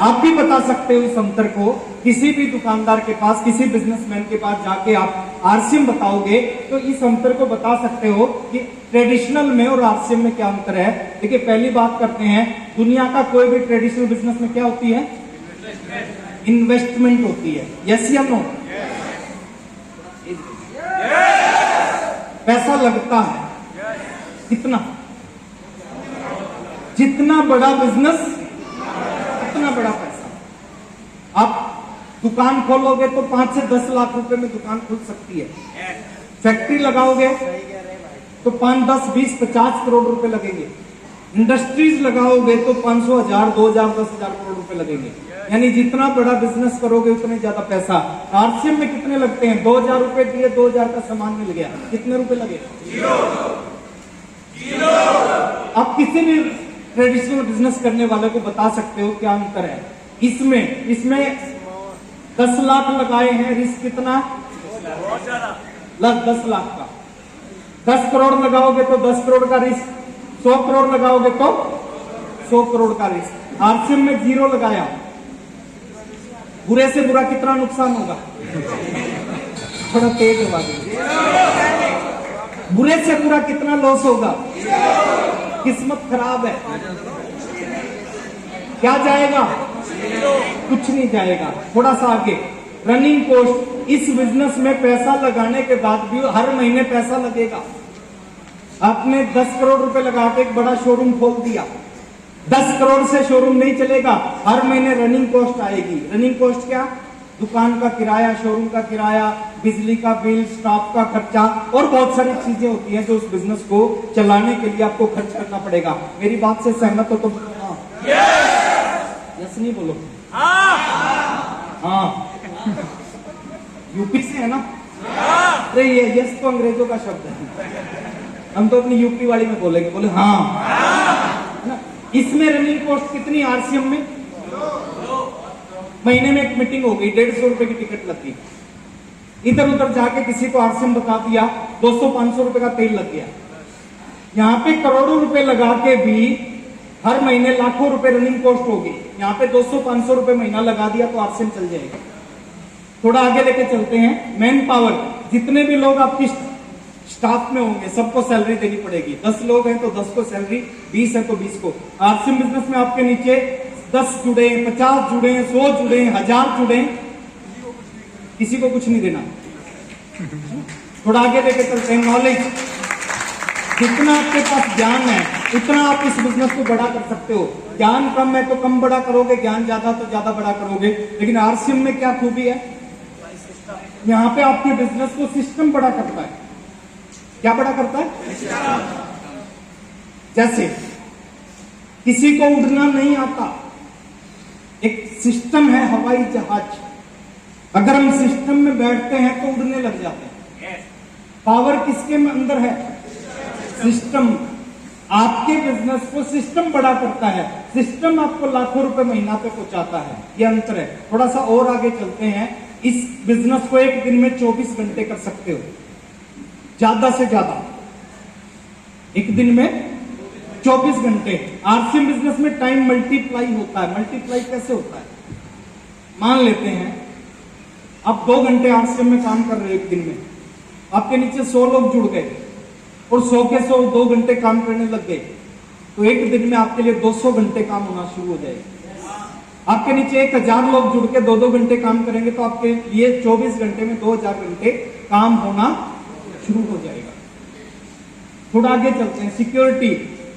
आप भी बता सकते हो इस अंतर को। किसी भी दुकानदार के पास, किसी बिजनेसमैन के पास जाके आप आरसीएम बताओगे तो इस अंतर को बता सकते हो कि ट्रेडिशनल में और आरसीएम में क्या अंतर है। देखिए पहली बात करते हैं, दुनिया का कोई भी ट्रेडिशनल बिजनेस में क्या होती है? इन्वेस्टमेंट होती है। यस या नो? पैसा लगता है। कितना? जितना बड़ा बिजनेस उतना बड़ा पैसा। आप दुकान खोलोगे तो 5 से 10 लाख रुपए में दुकान खुल सकती है। फैक्ट्री लगाओगे तो 5, 10, 20, 50 करोड़ रुपए लगेंगे। इंडस्ट्रीज लगाओगे तो 500, 1000, 2000, 10,000 करोड़ रुपए लगेंगे। यानी जितना बड़ा बिजनेस करोगे उतने ज्यादा पैसा। आरसीएम में कितने लगते हैं? 2000 रुपए दिए, 2000 का सामान मिल गया। कितने रुपए लगे? आप किसी भी ट्रेडिशनल बिजनेस करने वाले को बता सकते हो क्या अंतर है इसमें 10 लाख लगाए हैं, रिस्क कितना? 10 लाख का। 10 करोड़ लगाओगे तो 10 करोड़ का रिस्क, 100 करोड़ लगाओगे तो 100 करोड़ का रिस्क। आरसीएम में 0 लगाया, बुरे से बुरा कितना नुकसान होगा? थोड़ा तेज आवाज में। बुरे से बुरा कितना लॉस होगा? किस्मत खराब है, क्या जाएगा? कुछ नहीं जाएगा। थोड़ा सा आगे, रनिंग कॉस्ट। इस बिजनेस में पैसा लगाने के बाद भी हर महीने पैसा लगेगा। आपने 10 करोड़ रुपए लगा के एक बड़ा शोरूम खोल दिया, 10 करोड़ से शोरूम नहीं चलेगा, हर महीने रनिंग कॉस्ट आएगी। रनिंग कॉस्ट क्या? दुकान का किराया, शोरूम का किराया, बिजली का बिल, स्टाफ का खर्चा और बहुत सारी चीजें होती हैं जो उस बिजनेस को चलाने के लिए आपको खर्च करना पड़ेगा। मेरी बात से सहमत हो तो यस नहीं बोलो। हाँ, यूपी से है ना? अरे ये यस तो अंग्रेजों का शब्द है, हम तो अपनी यूपी वाली में बोलेंगे। बोले हाँ। इसमें रनिंग कॉस्ट कितनी? आरसीएम में महीने में एक मीटिंग हो गई, 150 रुपए की टिकट लगती। इधर उधर जाके किसी को आरसीएम बता दिया, 200-500 रुपए का तेल लग गया। यहाँ पे करोड़ों रुपए लगा के भी हर महीने लाखों रुपए रनिंग कॉस्ट होगी। यहाँ पे 200-500 रुपए महीना लगा दिया तो आरसीएम चल जाएगा। थोड़ा आगे लेके चलते हैं। मैन पावर, जितने भी लोग आपकी स्टाफ में होंगे सबको सैलरी देनी पड़ेगी। 10 लोग हैं तो 10 को सैलरी, 20 है तो 20 को। आरसीएम बिजनेस में आपके नीचे 10 जुड़े, 50 जुड़े, 100 जुड़े, 1000 जुड़े, किसी को कुछ नहीं देना। थोड़ा आगे लेके चलते हैं। नॉलेज, जितना आपके पास ज्ञान है उतना आप इस बिजनेस को बड़ा कर सकते हो। ज्ञान कम है तो कम बड़ा करोगे, ज्ञान ज्यादा तो ज्यादा बड़ा करोगे। लेकिन आरसीएम में क्या खूबी है? यहाँ पे आपके बिजनेस को सिस्टम बड़ा करता है। क्या बड़ा करता है? जैसे किसी को उड़ना नहीं आता, एक सिस्टम है हवाई जहाज, अगर हम सिस्टम में बैठते हैं तो उड़ने लग जाते हैं। पावर किसके अंदर है? सिस्टम। आपके बिजनेस को सिस्टम बड़ा करता है, सिस्टम आपको लाखों रुपए महीना पे पहुंचाता है। ये अंतर है। थोड़ा सा और आगे चलते हैं। इस बिजनेस को एक दिन में 24 घंटे कर सकते हो, ज्यादा से ज्यादा एक दिन में 24 घंटे। आरसीएम बिजनेस में टाइम मल्टीप्लाई होता है। मल्टीप्लाई कैसे होता है? मान लेते हैं आप 2 घंटे आरसीएम में काम कर रहे हो एक दिन में, आपके नीचे 100 लोग जुड़ गए और 100 के 100 2 घंटे काम करने लग गए, तो एक दिन में आपके लिए 200 घंटे काम होना शुरू हो जाएगा। आपके नीचे 1000 लोग जुड़ के 2-2 घंटे काम करेंगे तो आपके लिए 24 घंटे में 2000 घंटे काम होना शुरू हो जाएगा। थोड़ा आगे चलते हैं। सिक्योरिटी,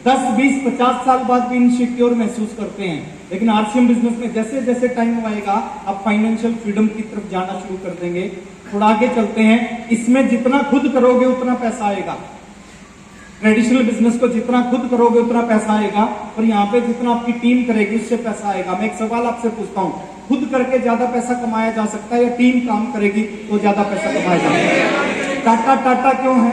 10, 20, 50 साल बाद भी इनसिक्योर महसूस करते हैं, लेकिन आरसीएम बिजनेस में जैसे जैसे टाइम आएगा आप फाइनेंशियल फ्रीडम की तरफ जाना शुरू कर देंगे। थोड़ा आगे चलते हैं। इसमें जितना खुद करोगे उतना पैसा आएगा। ट्रेडिशनल बिजनेस को जितना खुद करोगे उतना पैसा आएगा, और यहाँ पे जितना आपकी टीम करेगी उससे पैसा आएगा। मैं एक सवाल आपसे पूछता हूँ, खुद करके ज्यादा पैसा कमाया जा सकता है या टीम काम करेगी तो ज्यादा पैसा कमाया जा सकता है? टाटा क्यों है?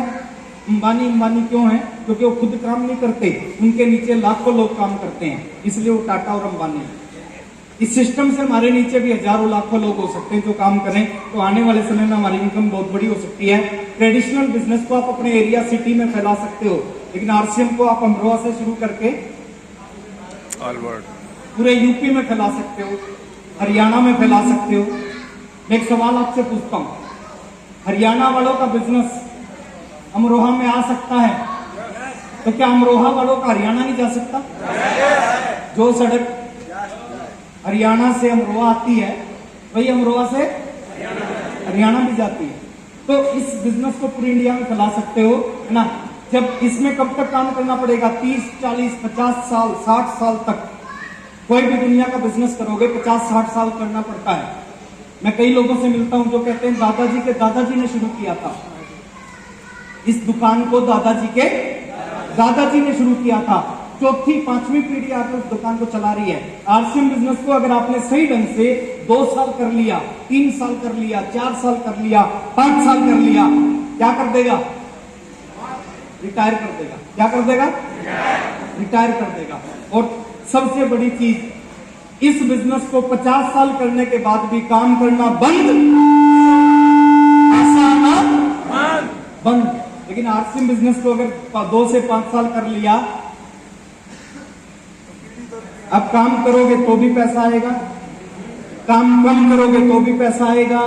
अंबानी क्यों है? क्योंकि वो खुद काम नहीं करते, उनके नीचे लाखों लोग काम करते हैं, इसलिए वो टाटा और अंबानी है। इस सिस्टम से हमारे नीचे भी हजारों लाखों लोग हो सकते हैं जो काम करें, तो आने वाले समय में हमारी इनकम बहुत बड़ी हो सकती है। ट्रेडिशनल बिजनेस को आप अपने एरिया सिटी में फैला सकते हो, लेकिन आरसीएम को आप अमरोहा से शुरू करके पूरे यूपी में फैला सकते हो, हरियाणा में फैला सकते हो। मैं एक सवाल आपसे पूछता हूं, हरियाणा वालों का बिजनेस अमरोहा में आ सकता है, तो क्या अमरोहा वालों का हरियाणा नहीं जा सकता? जो सड़क हरियाणा से अमरोहा आती है वही अमरोहा से हरियाणा भी जाती है। तो इस बिजनेस को पूरी इंडिया में फैला सकते हो, है ना। जब इसमें कब तक काम करना पड़ेगा? 30, 40, 50 साल, 60 साल तक। कोई भी दुनिया का बिजनेस करोगे 50-60 साल करना पड़ता है। मैं कई लोगों से मिलता हूं जो कहते हैं दादाजी के दादाजी ने शुरू किया था इस दुकान को, दादाजी के दादाजी ने शुरू किया था। चौथी 5वीं पीढ़ी आकर उस दुकान को चला रही है। आरसीएम बिजनेस को अगर आपने सही ढंग से 2 साल कर लिया, 3 साल कर लिया, 4 साल कर लिया, 5 साल कर लिया, क्या कर देगा? रिटायर कर देगा। क्या कर देगा? रिटायर कर देगा। और सबसे बड़ी चीज, इस बिजनेस को 50 साल करने के बाद भी काम करना बंद, बंद। लेकिन आरसीएम बिजनेस को अगर 2 से 5 साल कर लिया, अब काम करोगे तो भी पैसा आएगा, काम कम करोगे तो भी पैसा आएगा,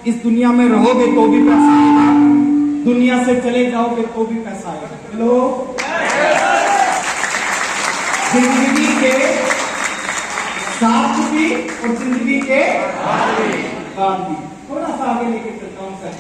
इस दुनिया में रहोगे तो भी पैसा आएगा, दुनिया से चले जाओगे तो भी पैसा आएगा। हेलो, जिंदगी के साथ भी और जिंदगी के बाद भी। थोड़ा सा आगे लेके चलता हूं सर।